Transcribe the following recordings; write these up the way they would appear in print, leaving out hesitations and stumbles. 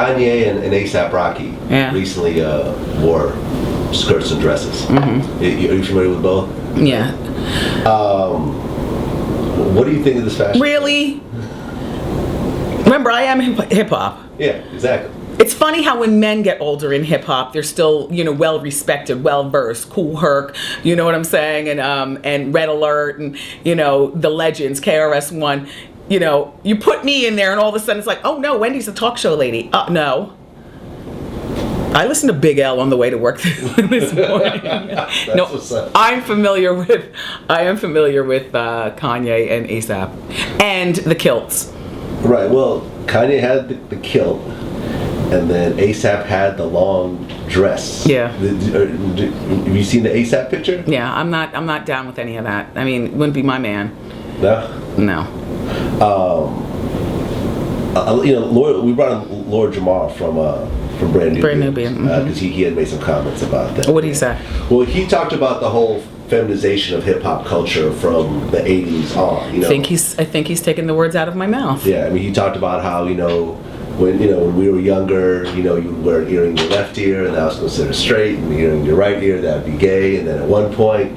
Kanye and A$AP Rocky recently wore skirts and dresses. Are you familiar with both? Yeah. What do you think of this fashion? Really? Remember, I am hip hop. Yeah, exactly. It's funny how when men get older in hip hop, they're still, well respected, well versed, Cool Herc, you know what I'm saying, and Red Alert, and the legends, KRS-One. You put me in there, and all of a sudden it's like, oh no, Wendy's a talk show lady. No. I listened to Big L on the way to work this morning. No, I am familiar with Kanye and A$AP and the kilts. Right. Well, Kanye had the kilt, and then A$AP had the long dress. Yeah. Have you seen the A$AP picture? Yeah, I'm not down with any of that. I mean, wouldn't be my man. No. We brought in Lord Jamar from Brand Nubian because he had made some comments about that. What did he say? Well, he talked about the whole feminization of hip hop culture from the 80s on. I think he's taking the words out of my mouth. Yeah, I mean, he talked about how when we were younger, you wear an earring in your left ear, and that was considered straight, and the earring in your right ear, that would be gay, and then at one point,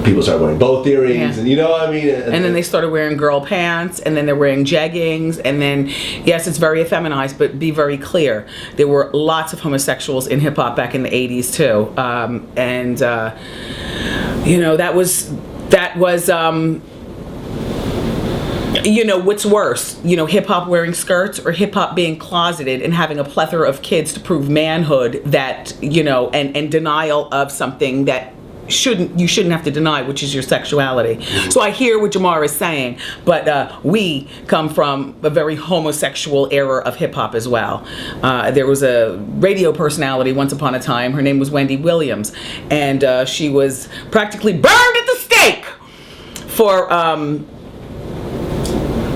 people started wearing both earrings, and and then they started wearing girl pants, and then they're wearing jeggings, and then, yes, it's very effeminized, but be very clear, there were lots of homosexuals in hip hop back in the 80s too, that was what's worse, hip hop wearing skirts or hip hop being closeted and having a plethora of kids to prove manhood that, and denial of something that you shouldn't have to deny, which is your sexuality. So I hear what Jamar is saying, but we come from a very homosexual era of hip hop as well. There was a radio personality once upon a time. Her name was Wendy Williams, and she was practically burned at the stake for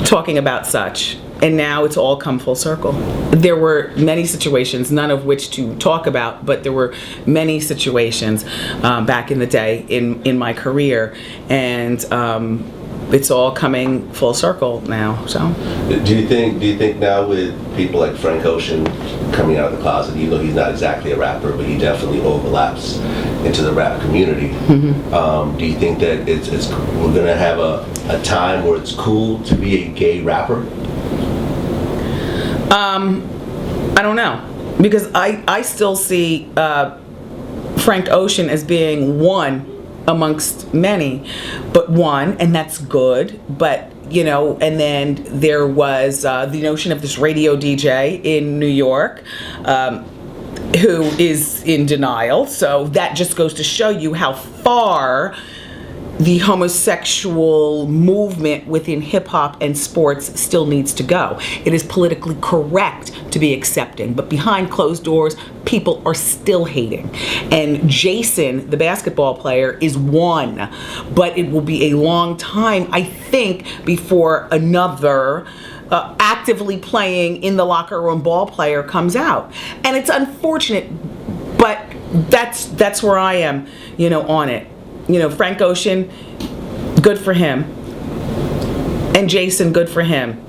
talking about such. And now it's all come full circle. There were many situations, none of which to talk about, but there were many situations back in the day in my career, and it's all coming full circle now. So, do you think now with people like Frank Ocean coming out of the closet, even though he's not exactly a rapper, but he definitely overlaps into the rap community? Do you think that we're gonna have a time where it's cool to be a gay rapper? I don't know, because I still see Frank Ocean as being one amongst many, but one, and that's good. But and then there was the notion of this radio DJ in New York who is in denial. So that just goes to show you how far the homosexual movement within hip-hop and sports still needs to go. It is politically correct to be accepting, but behind closed doors, people are still hating. And Jason, the basketball player, is one, but it will be a long time, I think, before another actively playing in the locker room ball player comes out. And it's unfortunate, but that's where I am, on it. Frank Ocean, good for him. And Jason, good for him.